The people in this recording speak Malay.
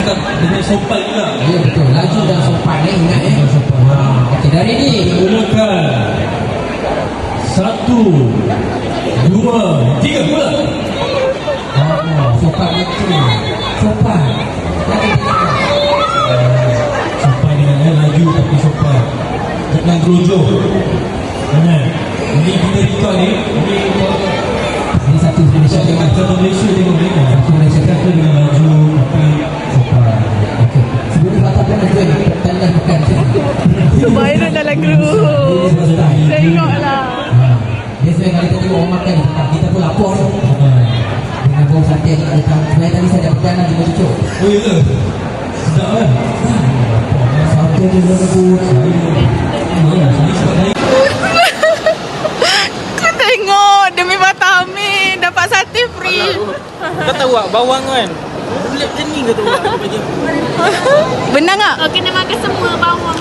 Dengan sopan juga. Ya betul, laju dan sopan ingat sopan. Okey, dari ni Gunakan 1, 2, 3 pula. sopan betul. Sopan. Sopan dengan laju tapi sopan. Jangan gerojoh. Jangan. Ini kita record ni. Ini satu Malaysia Jangan tengok. satu Malaysia tengok mereka. Satu Malaysia Kata dengan laju tapi sopan. Okey. Sebelum ni Batak pernah juga ni pertandingan bukan Viral dalam grup. Tengoklah. Biasanya kalau kita tengok orang makan ni, kita pun lapor tu. Dengan bau sate ni ada tahu. Sebenarnya tadi saya ada perjalanan di Bojocok. oh ya ke? Sedap kan? Sate dia lembut. Saya sebab saya Kau tengok demi Batak Amin dapat sate free. Kau tahu tak bawang kan? Boleh macam ni ke tu? Benang tak? Oh, kena makan semua bawang